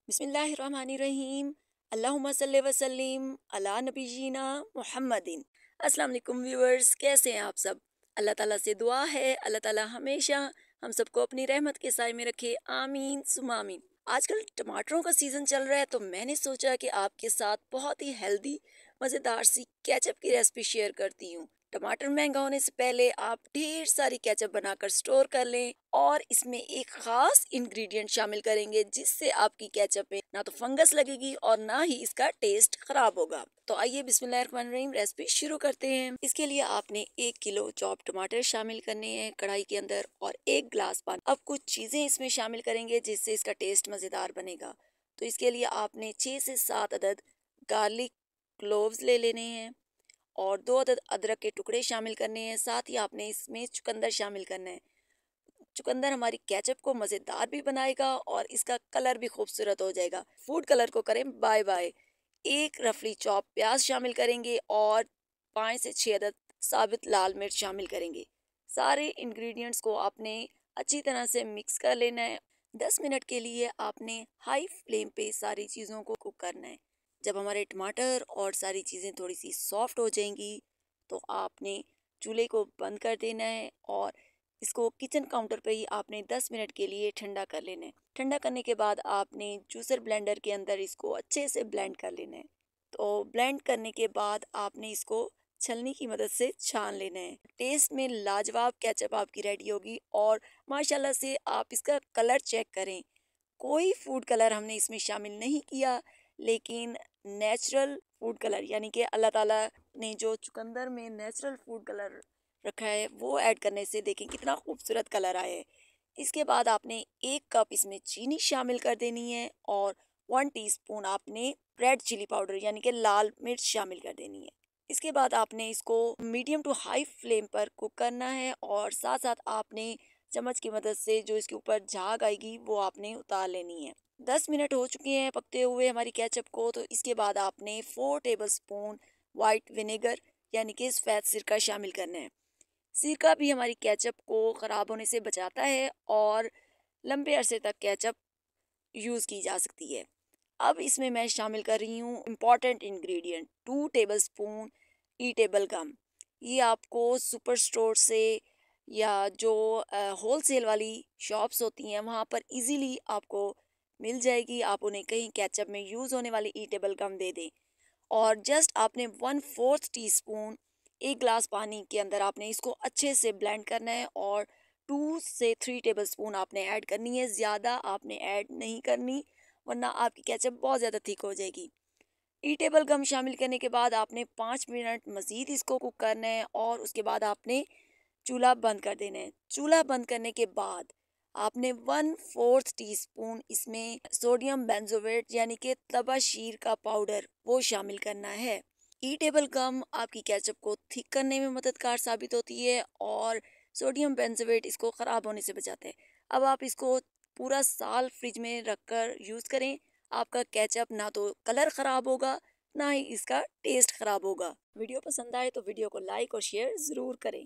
बिस्मिल्लाहिर्रहमानिर्रहीम। अल्लाहुम्मा सल्ले वसल्लिम अला नबीना मुहम्मदिन। अस्सलाम वालेकुम व्यूअर्स, कैसे हैं आप सब? अल्लाह ताला से दुआ है अल्लाह ताला हमेशा हम सबको अपनी रहमत के साए में रखे, आमीन सुमा आमीन। आजकल टमाटरों का सीज़न चल रहा है तो मैंने सोचा कि आपके साथ बहुत ही हेल्दी मज़ेदार सी केचप की रेसिपी शेयर करती हूँ। टमाटर महंगा होने से पहले आप ढेर सारी केचप बनाकर स्टोर कर लें और इसमें एक खास इंग्रेडिएंट शामिल करेंगे जिससे आपकी केचप में ना तो फंगस लगेगी और ना ही इसका टेस्ट खराब होगा। तो आइए बिस्मिल्लाहिर्रहमानिर्रहीम रेसिपी शुरू करते हैं। इसके लिए आपने 1 किलो चॉप टमाटर शामिल करने हैं कढ़ाई के अंदर और 1 गिलास पानी। अब कुछ चीजें इसमें शामिल करेंगे जिससे इसका टेस्ट मजेदार बनेगा। तो इसके लिए आपने 6 से 7 अदद गार्लिक क्लोव्स ले लेने हैं और 2 अदद अदरक के टुकड़े शामिल करने हैं। साथ ही आपने इसमें चुकंदर शामिल करना है। चुकंदर हमारी केचप को मज़ेदार भी बनाएगा और इसका कलर भी खूबसूरत हो जाएगा। फूड कलर को करें बाय बाय। एक रफली चॉप प्याज शामिल करेंगे और 5 से 6 अदद साबित लाल मिर्च शामिल करेंगे। सारे इंग्रेडिएंट्स को आपने अच्छी तरह से मिक्स कर लेना है। 10 मिनट के लिए आपने हाई फ्लेम पे सारी चीज़ों को कुक करना है। जब हमारे टमाटर और सारी चीज़ें थोड़ी सी सॉफ्ट हो जाएंगी तो आपने चूल्हे को बंद कर देना है और इसको किचन काउंटर पे ही आपने 10 मिनट के लिए ठंडा कर लेना है। ठंडा करने के बाद आपने जूसर ब्लेंडर के अंदर इसको अच्छे से ब्लेंड कर लेना है। तो ब्लेंड करने के बाद आपने इसको छलनी की मदद से छान लेना है। टेस्ट में लाजवाब केचप आपकी रेडी होगी और माशाल्लाह से आप इसका कलर चेक करें। कोई फूड कलर हमने इसमें शामिल नहीं किया, लेकिन नेचुरल फूड कलर यानी कि अल्लाह ताला ने जो चुकंदर में नेचुरल फूड कलर रखा है वो ऐड करने से देखें कितना खूबसूरत कलर आया है। इसके बाद आपने 1 कप इसमें चीनी शामिल कर देनी है और 1 टीस्पून आपने रेड चिली पाउडर यानी कि लाल मिर्च शामिल कर देनी है। इसके बाद आपने इसको मीडियम टू हाई फ्लेम पर कुक करना है और साथ साथ आपने चम्मच की मदद से जो इसके ऊपर झाग आएगी वो आपने उतार लेनी है। 10 मिनट हो चुके हैं पकते हुए हमारी केचप को। तो इसके बाद आपने 4 टेबल स्पून वाइट विनेगर यानी कि सफ़ेद सिरका शामिल करना है। सिरका भी हमारी केचप को ख़राब होने से बचाता है और लंबे अरसे तक केचप यूज़ की जा सकती है। अब इसमें मैं शामिल कर रही हूँ important ingredient 2 tablespoon edible gum. ये आपको सुपर स्टोर से या जो होलसेल वाली शॉप्स होती हैं वहाँ पर इजीली आपको मिल जाएगी। आप उन्हें कहीं केचप में यूज़ होने वाली ईटेबल गम दे दें और जस्ट आपने 1/4 टीस्पून 1 गिलास पानी के अंदर आपने इसको अच्छे से ब्लेंड करना है और 2 से 3 टेबल स्पून आपने ऐड करनी है। ज़्यादा आपने ऐड नहीं करनी वरना आपकी केचप बहुत ज़्यादा थिक हो जाएगी। ईटेबल गम शामिल करने के बाद आपने 5 मिनट मज़ीद इसको कुक करना है और उसके बाद आपने चूल्हा बंद कर देना है। चूल्हा बंद करने के बाद आपने 1/4 टीस्पून इसमें सोडियम बेंजोएट यानी कि तबाशीर का पाउडर वो शामिल करना है। ईटेबल गम आपकी केचप को थिक करने में मददगार साबित होती है और सोडियम बेंजोएट इसको ख़राब होने से बचाता है। अब आप इसको पूरा साल फ्रिज में रखकर यूज़ करें। आपका केचप ना तो कलर ख़राब होगा ना ही इसका टेस्ट ख़राब होगा। वीडियो पसंद आए तो वीडियो को लाइक और शेयर ज़रूर करें।